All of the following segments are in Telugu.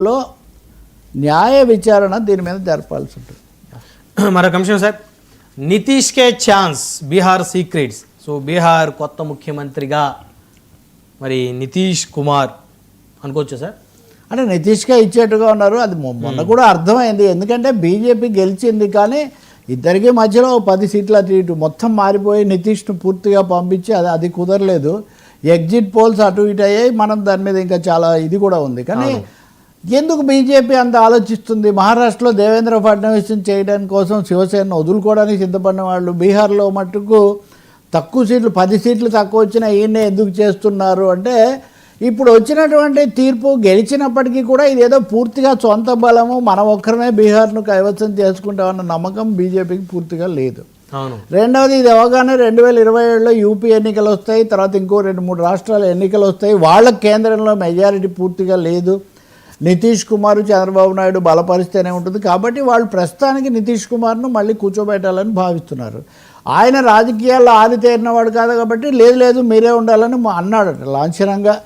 లో న్యాయ విచారణ దీని మీద జరపాల్సి ఉంటుంది. మరొక అంశం సార్, నితీష్కే chance Bihar secrets. So Bihar కొత్త ముఖ్యమంత్రిగా మరి నితీష్ కుమార్ అనుకోవచ్చు సార్? అంటే నితీష్కే ఇచ్చేట్టుగా ఉన్నారు. అది మొన్న కూడా అర్థమైంది. ఎందుకంటే బీజేపీ గెలిచింది, కానీ ఇద్దరికి మధ్యలో 10 సీట్ల ఇటు మొత్తం మారిపోయి నితీష్ను పూర్తిగా పంపించి అది కుదరలేదు. ఎగ్జిట్ పోల్స్ అటు ఇటు అయ్యాయి. మనం దాని మీద ఇంకా చాలా ఇది కూడా ఉంది. కానీ ఎందుకు బీజేపీ అంత ఆలోచిస్తుంది? మహారాష్ట్రలో దేవేంద్ర ఫడ్నవీస్ని చేయడానికి కోసం శివసేన వదులుకోవడానికి సిద్ధపడిన వాళ్ళు బీహార్లో మట్టుకు తక్కువ సీట్లు 10 సీట్లు తక్కువ వచ్చినా ఈయన్నే ఎందుకు చేస్తున్నారు అంటే, ఇప్పుడు వచ్చినటువంటి తీర్పు గెలిచినప్పటికీ కూడా ఇదేదో పూర్తిగా సొంత బలము, మనం ఒక్కరమే బీహార్ను కైవసం చేసుకుంటామన్న నమ్మకం బీజేపీకి పూర్తిగా లేదు. రెండవది, ఇది అవగానే 2027లో యూపీ ఎన్నికలు వస్తాయి, తర్వాత ఇంకో 2-3 రాష్ట్రాల ఎన్నికలు వస్తాయి. వాళ్ళ కేంద్రంలో మెజారిటీ పూర్తిగా లేదు. నితీష్ కుమార్ చంద్రబాబు నాయుడు బలపరిస్తేనే ఉంటుంది. కాబట్టి వాళ్ళు ప్రస్తుతానికి నితీష్ కుమార్ను మళ్ళీ కూర్చోబెట్టాలని భావిస్తున్నారు. ఆయన రాజకీయాల్లో ఆరితేరినవాడు కాదు కాబట్టి లేదు మీరే ఉండాలని అన్నాడట లాంఛనంగా.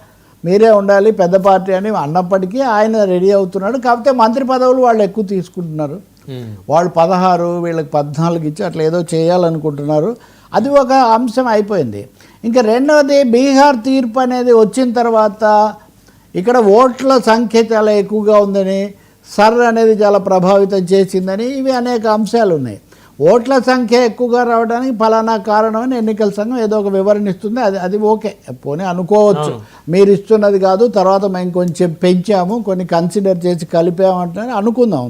మీరే ఉండాలి పెద్ద పార్టీ అని అన్నప్పటికీ ఆయన రెడీ అవుతున్నాడు. కాకపోతే మంత్రి పదవులు వాళ్ళు ఎక్కువ తీసుకుంటున్నారు. వాళ్ళు 16, వీళ్ళకి 14 ఇచ్చి అట్లా ఏదో చేయాలనుకుంటున్నారు. అది ఒక అంశం అయిపోయింది. ఇంకా రెండవది, బీహార్ తీర్పు అనేది వచ్చిన తర్వాత ఇక్కడ ఓట్ల సంఖ్య చాలా ఎక్కువగా ఉందని, సర్ అనేది చాలా ప్రభావితం చేసిందని, ఇవి అనేక అంశాలు ఉన్నాయి. ఓట్ల సంఖ్య ఎక్కువగా రావడానికి ఫలానా కారణం అని ఎన్నికల సంఘం ఏదో ఒక వివరణ ఇస్తుంది. అది ఓకే, పోనీ అనుకోవచ్చు. మీరు ఇస్తున్నది కాదు, తర్వాత మేము కొంచెం పెంచాము, కొన్ని కన్సిడర్ చేసి కలిపామంటే అనుకుందాం.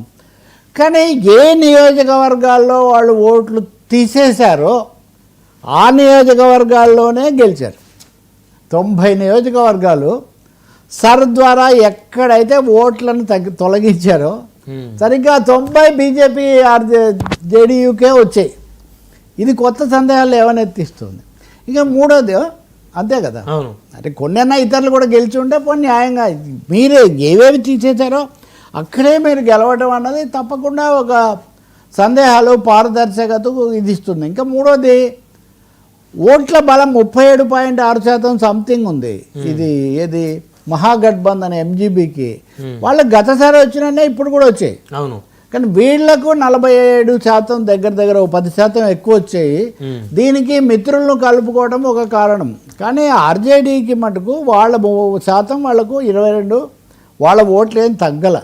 కానీ ఏ నియోజకవర్గాల్లో వాళ్ళు ఓట్లు తీసేశారో ఆ నియోజకవర్గాల్లోనే గెలిచారు. 90 నియోజకవర్గాలు సర్ ద్వారా ఎక్కడైతే ఓట్లను తొలగించారో సరిగ్గా 90 బీజేపీ జేడీయూకే వచ్చాయి. ఇది కొత్త సందేహాలు ఏమనెత్తిస్తుంది. ఇక మూడోది అంతే కదా, అంటే కొన్నైనా ఇతరులు కూడా గెలిచి ఉంటే పోనీ న్యాయంగా మీరే ఏవేవి తీసేశారో అక్కడే మీరు గెలవడం అన్నది తప్పకుండా ఒక సందేహాలు పారదర్శకత ఇది ఇస్తుంది. ఇంకా మూడోది, ఓట్ల బలం 37.6% సంథింగ్ ఉంది. ఇది ఏది మహాగఠబంధన్ ఎంజీబీకి వాళ్ళకి గతసారి వచ్చిననే ఇప్పుడు కూడా వచ్చాయి. అవును, కానీ వీళ్లకు 47% దగ్గర 10% ఎక్కువ వచ్చాయి. దీనికి మిత్రులను కలుపుకోవడం ఒక కారణం. కానీ ఆర్జేడీకి మటుకు వాళ్ళ శాతం వాళ్లకు 22, వాళ్ళ ఓట్లు ఏం తగ్గల.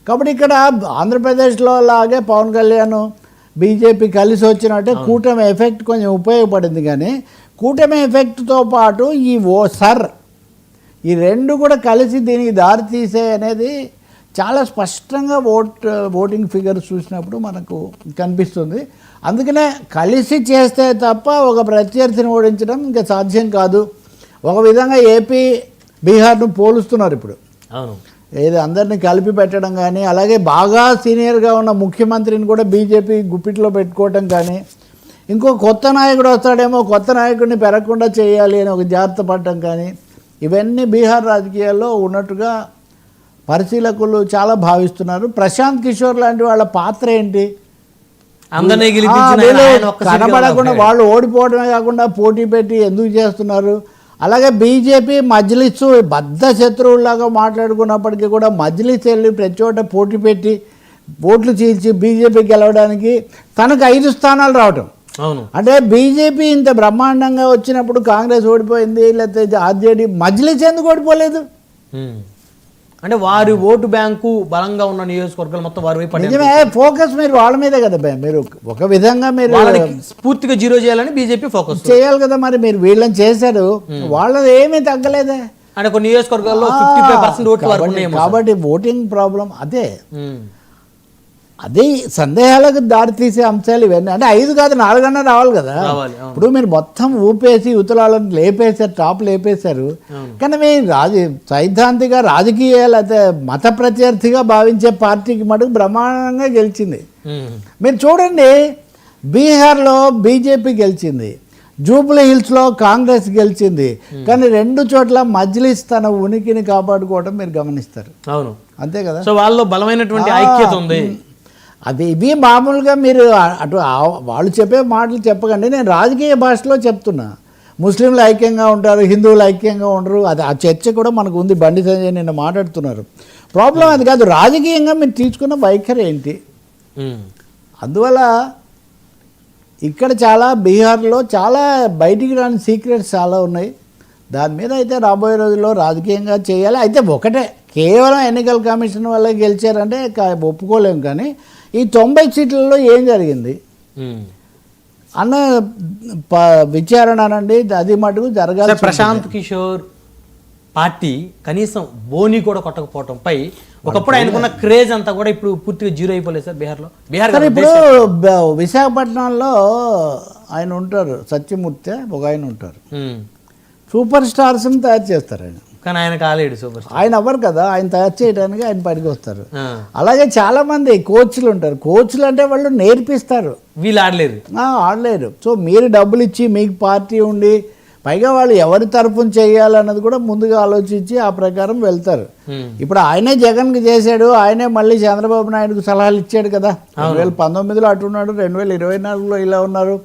కాబట్టి ఇక్కడ ఆంధ్రప్రదేశ్లో లాగే పవన్ కళ్యాణ్ బీజేపీ కలిసి వచ్చినట్టే కూటమి ఎఫెక్ట్ కొంచెం ఉపయోగపడింది. కానీ కూటమి ఎఫెక్ట్తో పాటు ఈ సర్ ఈ రెండు కూడా కలిసి దీనికి దారి తీసే అనేది చాలా స్పష్టంగా ఓటింగ్ ఫిగర్స్ చూసినప్పుడు మనకు కనిపిస్తుంది. అందుకనే కలిసి చేస్తే తప్ప ఒక ప్రత్యర్థిని ఓడించడం ఇంకా సాధ్యం కాదు. ఒక విధంగా ఏపీ బీహార్ను పోలుస్తున్నారు ఇప్పుడు. అవును, ఏది అందరినీ కలిపి పెట్టడం కానీ, అలాగే బాగా సీనియర్గా ఉన్న ముఖ్యమంత్రిని కూడా బీజేపీ గుప్పిట్లో పెట్టుకోవటం కానీ, ఇంకో కొత్త నాయకుడు వస్తాడేమో కొత్త నాయకుడిని పెరగకుండా చేయాలి అని ఒక జాగ్రత్త పడటం కానీ, ఇవన్నీ బీహార్ రాజకీయాల్లో ఉన్నట్టుగా పరిశీలకులు చాలా భావిస్తున్నారు. ప్రశాంత్ కిషోర్ లాంటి వాళ్ళ పాత్ర ఏంటి? కనబడకుండా వాళ్ళు ఓడిపోవడమే కాకుండా పోటీ పెట్టి ఎందుకు చేస్తున్నారు? అలాగే బీజేపీ మజ్లిస్ బద్ధ శత్రువులాగా మాట్లాడుకున్నప్పటికీ కూడా మజ్లిస్ వెళ్ళి ప్రతి చోట పోటీ పెట్టి ఓట్లు చీల్చి బీజేపీ గెలవడానికి తనకు 5 స్థానాలు రావటం. అవును, అంటే బీజేపీ ఇంత బ్రహ్మాండంగా వచ్చినప్పుడు కాంగ్రెస్ ఓడిపోయింది, లేకపోతే ఆర్జేడీ, మజ్లిస్ ఎందుకు ఓడిపోలేదు? అంటే వారి ఓటు బ్యాంకు బలంగా ఉన్న నియోజకవర్గాలు మొత్తం వారి వైపు నిజమే. ఫోకస్ మీరు వాళ్ళ మీద కదా, మీరు ఒక విధంగా మీరు పూర్తిగా జీరో చేయాలని బీజేపీ ఫోకస్ చేయాలి కదా. మరి మీరు వీళ్ళని చేశారు, వాళ్ళది ఏమీ తగ్గలేదే. అంటే కొన్ని నియోజకవర్గాల్లో 55% ఓట్లు కాబట్టి ఓటింగ్ ప్రాబ్లం అదే సందేహాలకు దారితీసే అంశాలు ఇవన్నీ. అంటే 5 కాదు 4 అన్నా రావాలి కదా. ఇప్పుడు మీరు మొత్తం ఊపేసి యువతలను లేపేశారు, టాప్ లేపేశారు. కానీ మీరు సైద్ధాంతిక రాజకీయాలు అయితే మత ప్రత్యర్థిగా భావించే పార్టీకి మటుకు బ్రహ్మాండంగా గెలిచింది. మీరు చూడండి, బీహార్లో బీజేపీ గెలిచింది, జూబ్లీ హిల్స్లో కాంగ్రెస్ గెలిచింది. కానీ 2 చోట్ల మజ్లిస్ తన ఉనికిని కాపాడుకోవడం మీరు గమనిస్తారు. అవును, అంతే కదా. సో వాళ్ళలో బలమైనటువంటి ఐక్యత ఉంది. అది ఇవి మామూలుగా మీరు అటు వాళ్ళు చెప్పే మాటలు చెప్పకండి, నేను రాజకీయ భాషలో చెప్తున్నా. ముస్లింలు ఐక్యంగా ఉంటారు, హిందువులు ఐక్యంగా ఉండరు. అది ఆ చర్చ కూడా మనకు ఉంది. బండి సంజయ్ నిన్న మాట్లాడుతున్నారు. ప్రాబ్లం అది కాదు, రాజకీయంగా మీరు తీసుకున్న వైఖరి ఏంటి. అందువల్ల ఇక్కడ చాలా బీహార్లో చాలా బయటికి రాని సీక్రెట్స్ చాలా ఉన్నాయి. దాని మీద అయితే రాబోయే రోజుల్లో రాజకీయంగా చేయాలి. అయితే ఒకటే, కేవలం ఎన్నికల కమిషన్ వల్ల గెలిచారంటే ఒప్పుకోలేము. కానీ ఈ 90 సీట్లలో ఏం జరిగింది అన్న విచారణ అనండి, అది మటుకు జరగాలి. ప్రశాంత్ కిషోర్ పార్టీ కనీసం బోని కూడా కొట్టకపోవడంపై ఒకప్పుడు ఆయనకున్న క్రేజ్ అంతా కూడా ఇప్పుడు పూర్తిగా జీరో అయిపోలేదు సార్ బీహార్లో. బీహార్ ఇప్పుడు విశాఖపట్నంలో ఆయన ఉంటారు, సత్యమూర్తి ఒక ఆయన ఉంటారు. సూపర్ స్టార్స్ని తయారు చేస్తారు ఆయన, కానీ ఆయన కాలేడు సూపర్ స్టార్. ఆయన అవ్వరు కదా, ఆయన తయారు చేయడానికి ఆయన పనికి వస్తారు. అలాగే చాలా మంది కోచ్లు ఉంటారు. కోచ్లు అంటే వాళ్ళు నేర్పిస్తారు, వీళ్ళు ఆడలేరు, ఆడలేరు. సో మీరు డబ్బులు ఇచ్చి మీకు పార్టీ ఉండి పైగా వాళ్ళు ఎవరి తరఫున చేయాలన్నది కూడా ముందుగా ఆలోచించి ఆ ప్రకారం వెళ్తారు. ఇప్పుడు ఆయనే జగన్కి చేశాడు, ఆయనే మళ్ళీ చంద్రబాబు నాయుడుకు సలహాలు ఇచ్చాడు కదా. 2019లో అటున్నాడు, 2024లో ఇలా ఉన్నారు.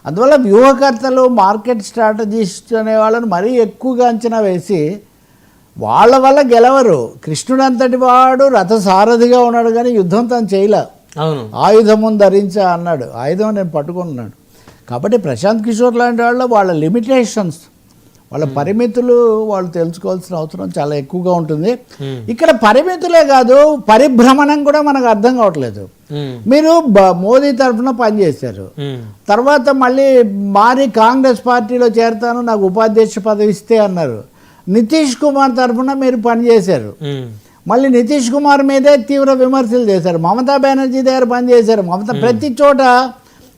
అందువల్ల వ్యూహకర్తలు, మార్కెట్ స్ట్రాటజిస్ట్ అనే వాళ్ళని మరీ ఎక్కువగా అంచనా వేసి వాళ్ళ వల్ల గెలవరు. కృష్ణుడు అంతటి వాడు రథసారథిగా ఉన్నాడు కానీ యుద్ధం తను చేయలే. ఆయుధము ధరించా అన్నాడు, ఆయుధం నేను పట్టుకున్నాడు. కాబట్టి ప్రశాంత్ కిషోర్ లాంటి వాళ్ళ లిమిటేషన్స్, వాళ్ళ పరిమితులు వాళ్ళు తెలుసుకోవాల్సిన అవసరం చాలా ఎక్కువగా ఉంటుంది. ఇక్కడ పరిమితులే కాదు, పరిభ్రమణం కూడా మనకు అర్థం కావట్లేదు. మీరు మోదీ తరఫున పనిచేశారు, తర్వాత మళ్ళీ మారి కాంగ్రెస్ పార్టీలో చేరతాను, నాకు ఉపాధ్యక్ష పదవి ఇస్తే అన్నారు. నితీష్ కుమార్ తరఫున మీరు పనిచేశారు, మళ్ళీ నితీష్ కుమార్ మీదే తీవ్ర విమర్శలు చేశారు. మమతా బెనర్జీ దగ్గర పనిచేశారు. ప్రతి చోట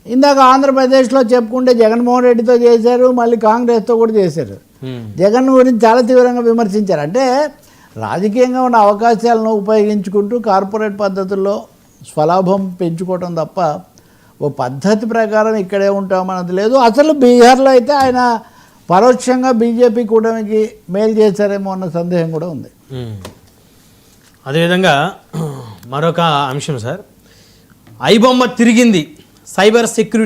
ఇందాక ఆంధ్రప్రదేశ్లో చెప్పుకుంటే జగన్మోహన్ రెడ్డితో చేశారు, మళ్ళీ కాంగ్రెస్తో కూడా చేశారు. జగన్ గురించి చాలా తీవ్రంగా విమర్శించారు. అంటే రాజకీయంగా ఉన్న అవకాశాలను ఉపయోగించుకుంటూ కార్పొరేట్ పద్ధతుల్లో స్వలాభం పెంచుకోవటం తప్ప ఓ పద్ధతి ప్రకారం ఇక్కడే ఉంటామన్నది లేదు. అసలు బీహార్లో అయితే ఆయన పరోక్షంగా బీజేపీ కూటమికి మేలు చేశారేమో అన్న సందేహం కూడా ఉంది. అదేవిధంగా మరొక అంశం సార్, ఐబొమ్మ తిరిగింది, సైబర్ సెక్యూరిటీ